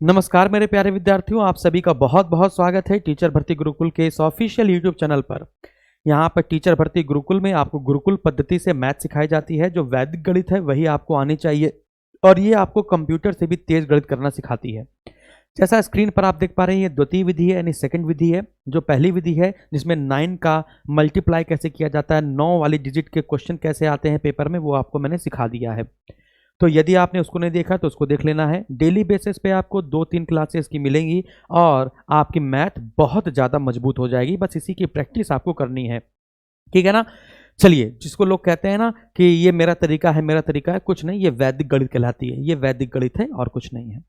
नमस्कार मेरे प्यारे विद्यार्थियों, आप सभी का बहुत बहुत स्वागत है टीचर भर्ती गुरुकुल के इस ऑफिशियल यूट्यूब चैनल पर। यहाँ पर टीचर भर्ती गुरुकुल में आपको गुरुकुल पद्धति से मैथ सिखाई जाती है। जो वैदिक गणित है वही आपको आनी चाहिए और ये आपको कंप्यूटर से भी तेज गणित करना सिखाती है। जैसा स्क्रीन पर आप देख पा रहे हैं, ये द्वितीय विधि है यानी सेकंड विधि है। जो पहली विधि है जिसमें 9 का मल्टीप्लाई कैसे किया जाता है, 9 वाली डिजिट के क्वेश्चन कैसे आते हैं पेपर में, वो आपको मैंने सिखा दिया है। तो यदि आपने उसको नहीं देखा तो उसको देख लेना है। डेली बेसिस पे आपको 2-3 क्लासेस की मिलेंगी और आपकी मैथ बहुत ज़्यादा मजबूत हो जाएगी। बस इसी की प्रैक्टिस आपको करनी है, ठीक है ना। चलिए, जिसको लोग कहते हैं ना कि ये मेरा तरीका है, मेरा तरीका है, कुछ नहीं, ये वैदिक गणित कहलाती है। ये वैदिक गणित है और कुछ नहीं है।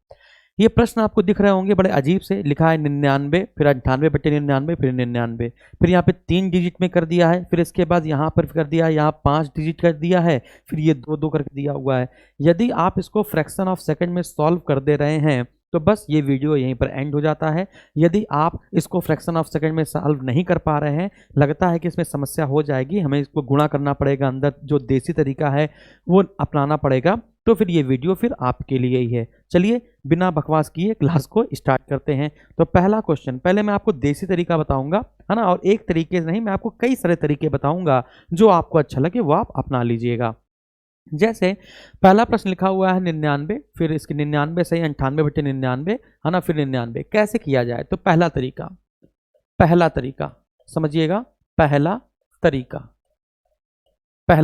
ये प्रश्न आपको दिख रहे होंगे, बड़े अजीब से लिखा है 99, फिर 98/99, फिर 99, फिर यहाँ पे 3 डिजिट में कर दिया है, फिर इसके बाद यहाँ पर कर दिया है, यहाँ 5 डिजिट कर दिया है, फिर ये 2-2 करके दिया हुआ है। यदि आप इसको फ्रैक्शन ऑफ सेकंड में सॉल्व कर दे रहे हैं तो बस ये वीडियो यहीं पर एंड हो जाता है। यदि आप इसको फ्रैक्शन ऑफ सेकंड में सॉल्व नहीं कर पा रहे हैं, लगता है कि इसमें समस्या हो जाएगी, हमें इसको गुणा करना पड़ेगा, अंदर जो देसी तरीका है वो अपनाना पड़ेगा, तो फिर ये वीडियो फिर आपके लिए ही है। चलिए बिना बकवास किए क्लास को स्टार्ट करते हैं। तो पहला क्वेश्चन, पहले मैं आपको देसी तरीका बताऊंगा, है ना, और एक तरीके से नहीं, मैं आपको कई सारे तरीके बताऊंगा, जो आपको अच्छा लगे वो आप अपना लीजिएगा। जैसे पहला प्रश्न लिखा हुआ है 99, फिर इसके 99 से 98/99, है ना, फिर 99 कैसे किया जाए। तो पहला तरीका समझिएगा, पहला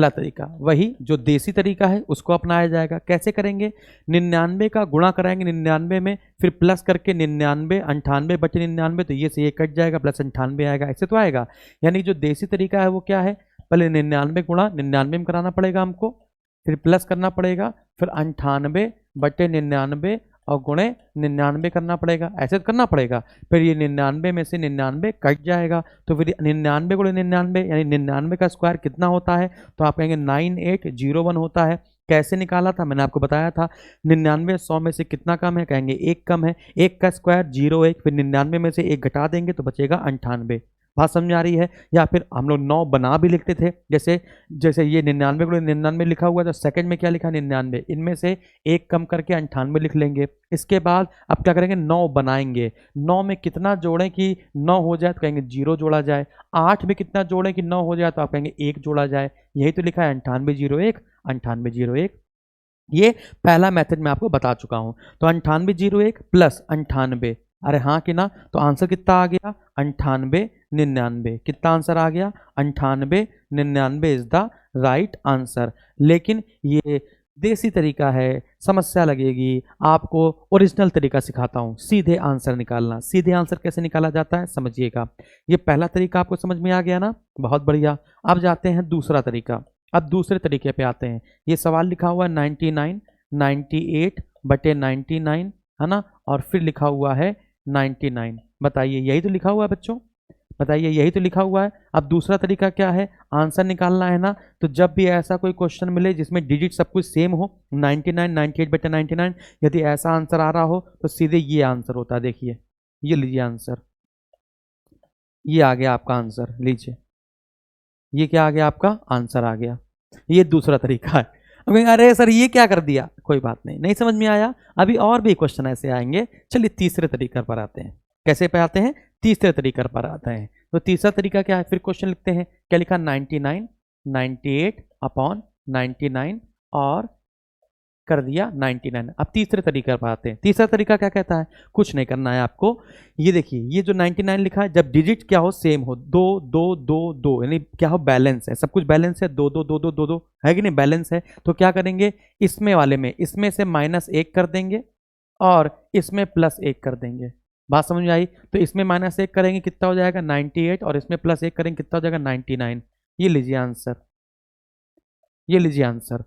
तरीका वही जो देसी तरीका है उसको अपनाया जाएगा। कैसे करेंगे, 99 का गुणा कराएंगे 99 में, फिर प्लस करके 99 98/99, तो ये से ये कट जाएगा, प्लस 98 आएगा, ऐसे तो आएगा। यानी जो देसी तरीका है वो क्या है, पहले 99 गुणा 99 में कराना पड़ेगा हमको, फिर प्लस करना पड़ेगा, फिर 98/99 और गुणे 99 करना पड़ेगा, ऐसे तो करना पड़ेगा। फिर ये 99 में से 99 कट जाएगा, तो फिर 99 गुणे 99 यानी 99 का स्क्वायर कितना होता है, तो आप कहेंगे 9801 होता है। कैसे निकाला था, मैंने आपको बताया था। 99 100 में से कितना कम है, कहेंगे 1 कम है, 1 का स्क्वायर 01, फिर 99 में से 1 घटा देंगे तो बचेगा 98। बात समझ आ रही है। या फिर हम लोग 9 बना भी लिखते थे, जैसे जैसे ये 99 गुणे 99 लिखा हुआ है, तो सेकंड में क्या लिखा है 99, इनमें से 1 कम करके 98 लिख लेंगे। इसके बाद अब क्या करेंगे, 9 बनाएंगे। 9 में कितना जोड़ें कि 9 हो जाए, तो कहेंगे 0 जोड़ा जाए। 8 में कितना जोड़ें कि 9 हो जाए, तो आप कहेंगे 1 जोड़ा जाए। यही तो लिखा है 9801, 9801। ये पहला मेथड मैं आपको बता चुका हूं। तो 9801 प्लस 98, अरे हाँ कि ना, तो आंसर कितना आ गया 9899। कितना आंसर आ गया 9899 इज द राइट आंसर। लेकिन ये देसी तरीका है, समस्या लगेगी, आपको ओरिजिनल तरीका सिखाता हूँ, सीधे आंसर निकालना। सीधे आंसर कैसे निकाला जाता है समझिएगा। ये पहला तरीका आपको समझ में आ गया ना, बहुत बढ़िया। अब जाते हैं दूसरा तरीका। अब दूसरे तरीके पे आते हैं। ये सवाल लिखा हुआ है 99, 98/99, है ना, और फिर लिखा हुआ है 99। बताइए, यही तो लिखा हुआ है बच्चों, बताइए यही तो लिखा हुआ है। अब दूसरा तरीका क्या है, आंसर निकालना है ना। तो जब भी ऐसा कोई क्वेश्चन मिले जिसमें डिजिट सब कुछ सेम हो, 99, 98/99, यदि ऐसा आंसर आ रहा हो तो सीधे ये आंसर होता है। देखिए ये लीजिए आंसर, ये आ गया आपका आंसर, लीजिए ये क्या आ गया, आपका आंसर आ गया। ये दूसरा तरीका है। अब अरे सर ये क्या कर दिया, कोई बात नहीं, नहीं समझ में आया, अभी और भी क्वेश्चन ऐसे आएंगे। चलिए तीसरे तरीके पर आते हैं। कैसे पे आते हैं, तीसरे तरीके पर आते हैं। तो तीसरा तरीका क्या है, फिर क्वेश्चन लिखते हैं। क्या लिखा, 99, 98/99 और कर दिया 99। अब तीसरे तरीके पर आते हैं। तीसरा तरीका क्या कहता है, कुछ नहीं करना है आपको। ये देखिए, ये जो 99 लिखा है, जब डिजिट क्या हो, सेम हो, 2 2 2 2, यानी क्या हो, बैलेंस है, सब कुछ बैलेंस है, 2 2 2 2 2 2 है कि नहीं, बैलेंस है। तो क्या करेंगे, इसमें वाले में इसमें से -1 कर देंगे और इसमें +1 कर देंगे। बात समझ में आई। तो इसमें -1 करेंगे कितना हो जाएगा 98, और इसमें +1 करेंगे कितना हो जाएगा 99। ये लीजिए आंसर, ये लीजिए आंसर।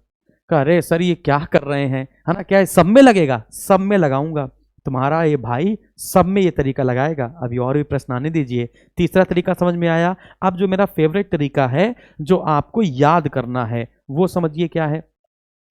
अरे सर ये क्या कर रहे हैं, है ना, क्या सब में लगेगा, सब में लगाऊंगा, तुम्हारा ये भाई सब में ये तरीका लगाएगा। अभी और भी प्रश्न आने दीजिए। तीसरा तरीका समझ में आया। अब जो मेरा फेवरेट तरीका है, जो आपको याद करना है, वो समझिए क्या है।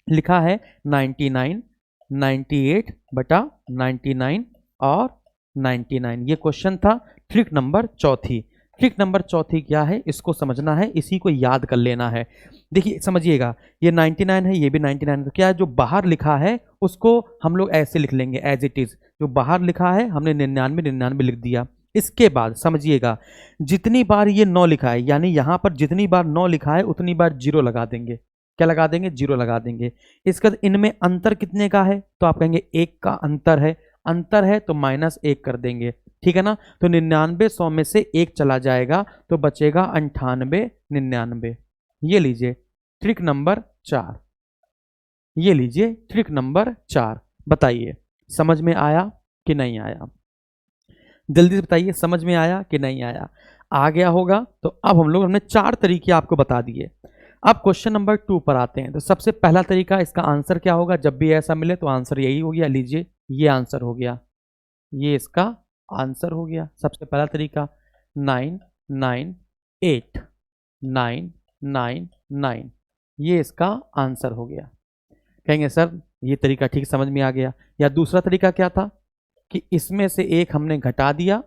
लिखा है 99, 98/99 और 99। ये क्वेश्चन था ट्रिक नंबर चौथी। ट्रिक नंबर चौथी क्या है, इसको समझना है, इसी को याद कर लेना है। देखिए समझिएगा, ये 99 है, ये भी 99 है, तो क्या है जो बाहर लिखा है उसको हम लोग ऐसे लिख लेंगे एज इट इज। जो बाहर लिखा है हमने 99 99 लिख दिया। इसके बाद समझिएगा, जितनी बार ये 9 लिखा है, यानी यहां पर जितनी बार 9 लिखा है उतनी बार 0 लगा देंगे। क्या लगा देंगे? 0 लगा देंगे। इसके बाद इनमें अंतर कितने का है, तो आप कहेंगे 1 का अंतर है। अंतर है तो -1 कर देंगे, ठीक है ना। तो 99 100 में से 1 चला जाएगा तो बचेगा 98 99। ये लीजिए ट्रिक नंबर 4। ये लीजिए ट्रिक नंबर 4। बताइए समझ में आया कि नहीं आया? जल्दी से बताइए, समझ में आया कि नहीं आया? आ गया होगा। तो अब हमने 4 तरीके आपको बता दिए। अब क्वेश्चन नंबर 2 पर आते हैं। तो सबसे पहला तरीका, इसका आंसर क्या होगा? जब भी ऐसा मिले तो आंसर यही हो गया। लीजिए ये आंसर हो गया, ये इसका आंसर हो गया। सबसे पहला तरीका 998 999, ये इसका आंसर हो गया। कहेंगे सर ये तरीका ठीक समझ में आ गया। या दूसरा तरीका क्या था कि इसमें से एक हमने घटा दिया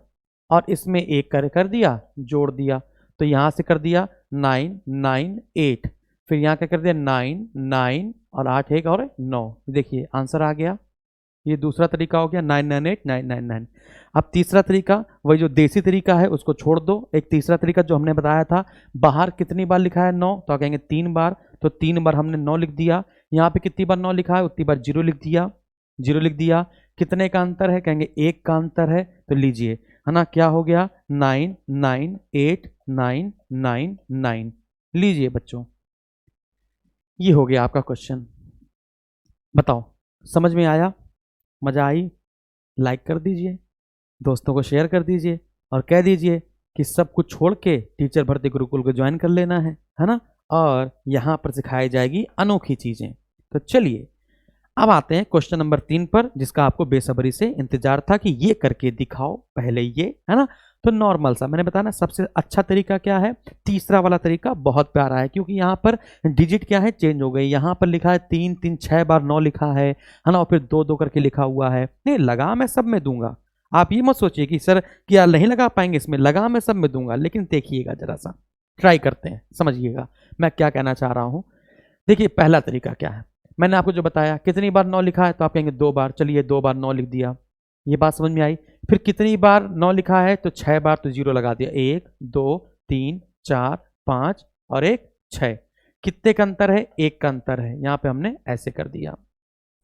और इसमें एक कर दिया, जोड़ दिया। तो यहां से कर दिया 998, फिर यहाँ क्या कर दिया 9 9 और 8 1 और 9। देखिए आंसर आ गया। ये दूसरा तरीका हो गया 998 999। अब तीसरा तरीका, वही जो देसी तरीका है उसको छोड़ दो। एक तीसरा तरीका जो हमने बताया था, बाहर कितनी बार लिखा है 9, तो आप कहेंगे 3 बार। तो 3 बार हमने 9 लिख दिया। यहाँ पे कितनी बार 9 लिखा है उतनी बार 0 लिख दिया, 0 लिख दिया। कितने का अंतर है? कहेंगे 1 का अंतर है। तो लीजिए, है ना, क्या हो गया 998 999। लीजिए बच्चों, ये हो गया आपका क्वेश्चन। बताओ समझ में आया? मजा आई? लाइक कर दीजिए, दोस्तों को शेयर कर दीजिए और कह दीजिए कि सब कुछ छोड़ के टीचर भर्ती गुरुकुल को ज्वाइन कर लेना है ना। और यहाँ पर सिखाई जाएगी अनोखी चीजें। तो चलिए अब आते हैं क्वेश्चन नंबर 3 पर, जिसका आपको बेसब्री से इंतजार था कि ये करके दिखाओ पहले, ये है ना। तो नॉर्मल सा मैंने बताया ना, सबसे अच्छा तरीका क्या है? तीसरा वाला तरीका बहुत प्यारा है, क्योंकि यहाँ पर डिजिट क्या है, चेंज हो गई। यहाँ पर लिखा है 3 3 6 बार 9 लिखा है ना, और फिर 2 2 करके लिखा हुआ है। नहीं, लगा मैं सब में दूंगा। आप ये मत सोचिए कि सर क्या नहीं लगा पाएंगे इसमें, लगा मैं सब में दूंगा। लेकिन देखिएगा जरा सा, ट्राई करते हैं, समझिएगा मैं क्या कहना चाह रहा हूं। देखिए पहला तरीका क्या है, मैंने आपको जो बताया, कितनी बार 9 लिखा है तो आप कहेंगे 2 बार। चलिए 2 बार 9 लिख दिया, ये बात समझ में आई। फिर कितनी बार 9 लिखा है तो 6 बार, तो 0 लगा दिया। 1 2 3 4 5 और 1 6। कितने का अंतर है? 1 का अंतर है। यहाँ पे हमने ऐसे कर दिया।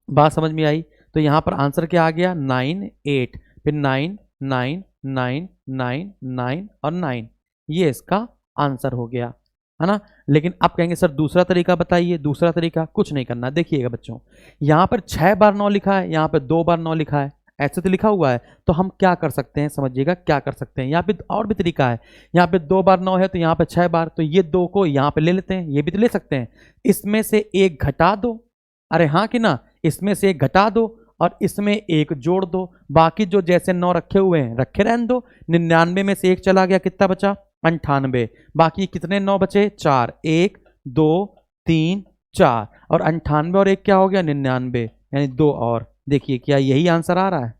बात समझ में आई? तो यहाँ पर आंसर क्या आ गया 9 8, फिर 9 9 9 9 9 और 9, ये इसका आंसर हो गया, है ना। लेकिन आप कहेंगे सर दूसरा तरीका बताइए। दूसरा तरीका कुछ नहीं करना। देखिएगा बच्चों, यहाँ पर 6 बार 9 लिखा है, यहाँ पर 2 बार 9 लिखा है, ऐसे तो लिखा हुआ है। तो हम क्या कर सकते हैं, समझिएगा क्या कर सकते हैं। यहाँ पे और भी तरीका है। यहाँ पे 2 बार 9 है तो यहाँ पे 6 बार, तो ये 2 को यहाँ पे ले लेते हैं, ये भी तो ले सकते हैं। इसमें से एक घटा दो, अरे हाँ कि ना, इसमें से एक घटा दो और इसमें एक जोड़ दो। बाकी जो जैसे 9 रखे हुए हैं रखे रहने दो। 99 में से एक चला गया, कितना बचा 98। बाकी कितने 9 बचे? 4। 1 2 3 4 और 98 और एक क्या हो गया 99, यानी 2 और। देखिए क्या यही आंसर आ रहा है?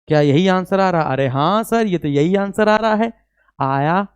क्या यही आंसर आ रहा है? अरे हाँ सर, ये तो यही आंसर आ रहा है। आया